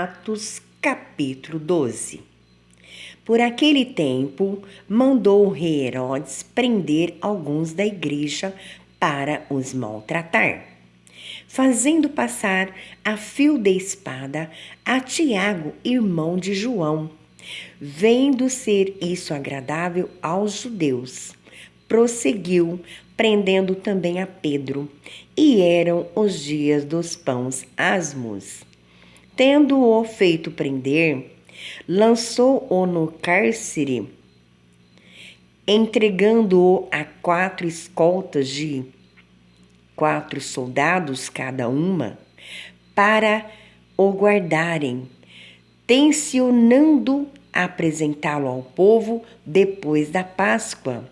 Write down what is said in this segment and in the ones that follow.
Atos, capítulo 12. Por aquele tempo, mandou o rei Herodes prender alguns da igreja para os maltratar, fazendo passar a fio de espada a Tiago, irmão de João. Vendo ser isso agradável aos judeus, prosseguiu, prendendo também a Pedro, e eram os dias dos pães asmos. Tendo-o feito prender, lançou-o no cárcere, entregando-o a 4 escoltas de 4 soldados cada uma, para o guardarem, tencionando apresentá-lo ao povo depois da Páscoa.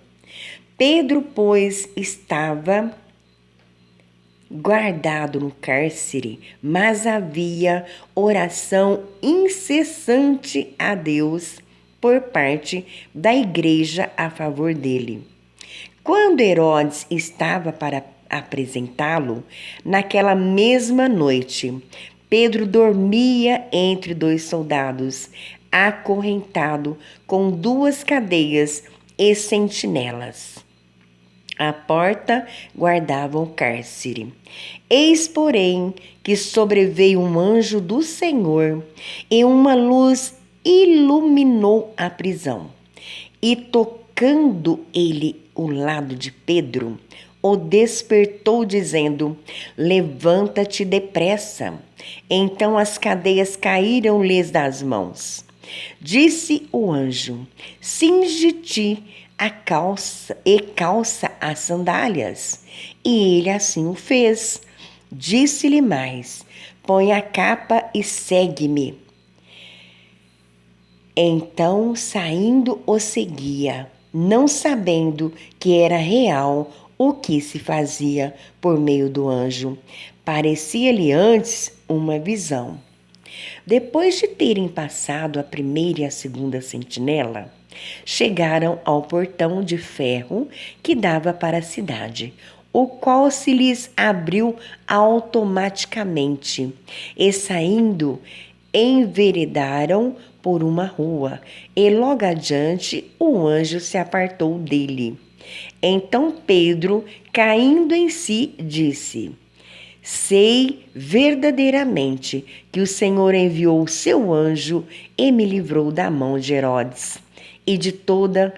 Pedro, pois, estava guardado no cárcere, mas havia oração incessante a Deus por parte da igreja a favor dele. Quando Herodes estava para apresentá-lo, naquela mesma noite, Pedro dormia entre 2 soldados, acorrentado com 2 cadeias e sentinelas. A porta guardava o cárcere. Eis, porém, que sobreveio um anjo do Senhor, e uma luz iluminou a prisão. E tocando ele o lado de Pedro, o despertou, dizendo: levanta-te depressa. Então as cadeias caíram-lhes das mãos. Disse o anjo: cinge-te a calça e calça as sandálias. E ele assim o fez. Disse-lhe mais: põe a capa e segue-me. Então, saindo, o seguia, não sabendo que era real o que se fazia por meio do anjo. Parecia-lhe antes uma visão. Depois de terem passado a primeira e a segunda sentinela, chegaram ao portão de ferro que dava para a cidade, o qual se lhes abriu automaticamente, e saindo, enveredaram por uma rua, e logo adiante o anjo se apartou dele. Então Pedro, caindo em si, disse: sei verdadeiramente que o Senhor enviou o seu anjo e me livrou da mão de Herodes e de toda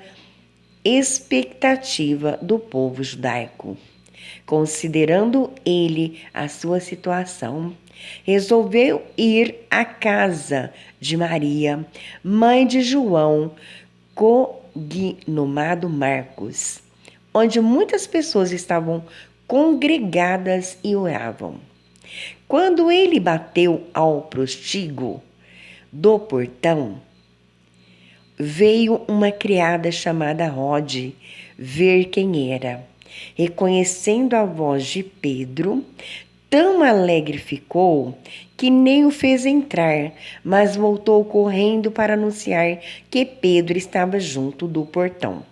expectativa do povo judaico. Considerando ele a sua situação, resolveu ir à casa de Maria, mãe de João, cognomado Marcos, onde muitas pessoas estavam congregadas e oravam. Quando ele bateu ao postigo do portão, veio uma criada chamada Rode ver quem era. Reconhecendo a voz de Pedro, tão alegre ficou que nem o fez entrar, mas voltou correndo para anunciar que Pedro estava junto do portão.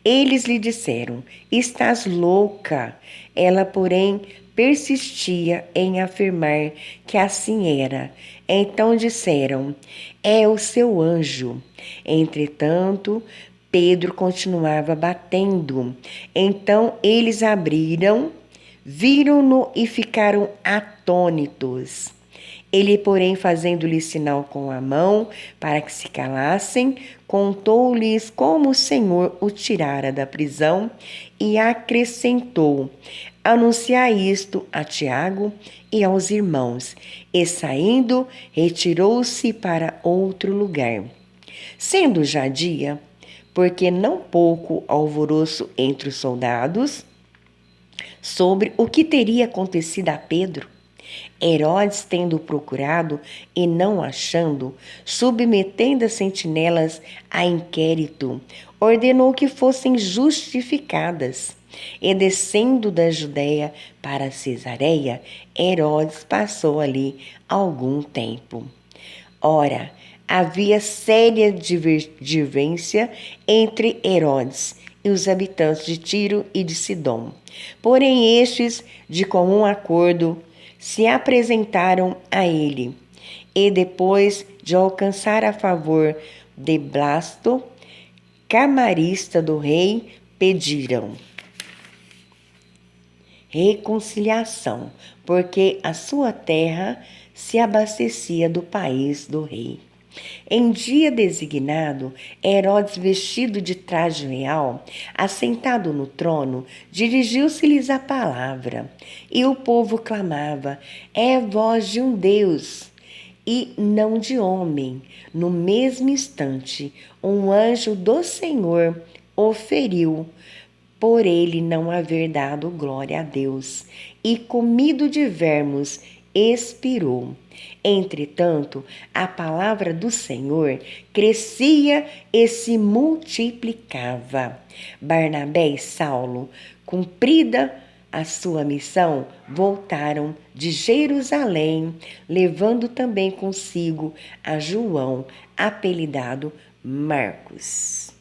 Eles lhe disseram: estás louca. Ela, porém, persistia em afirmar que assim era. Então disseram: é o seu anjo. Entretanto, Pedro continuava batendo. Então eles abriram, viram-no e ficaram atônitos. Ele, porém, fazendo-lhe sinal com a mão para que se calassem, contou-lhes como o Senhor o tirara da prisão e acrescentou: anunciai isto a Tiago e aos irmãos. E saindo, retirou-se para outro lugar. Sendo já dia, porque não pouco alvoroço entre os soldados, sobre o que teria acontecido a Pedro, Herodes, tendo procurado e não achando, submetendo as sentinelas a inquérito, ordenou que fossem justificadas. E descendo da Judéia para Cesareia, Herodes passou ali algum tempo. Ora, havia séria divergência entre Herodes e os habitantes de Tiro e de Sidom. Porém, estes, de comum acordo, se apresentaram a ele E depois de alcançar a favor de Blasto, camarista do rei, pediram reconciliação, porque a sua terra se abastecia do país do rei. Em dia designado, Herodes, vestido de traje real, assentado no trono, dirigiu-se-lhes a palavra, e o povo clamava: é voz de um Deus e não de homem. No mesmo instante, um anjo do Senhor o feriu, por ele não haver dado glória a Deus, e comido de vermes, expirou. Entretanto, a palavra do Senhor crescia e se multiplicava. Barnabé e Saulo, cumprida a sua missão, voltaram de Jerusalém, levando também consigo a João, apelidado Marcos.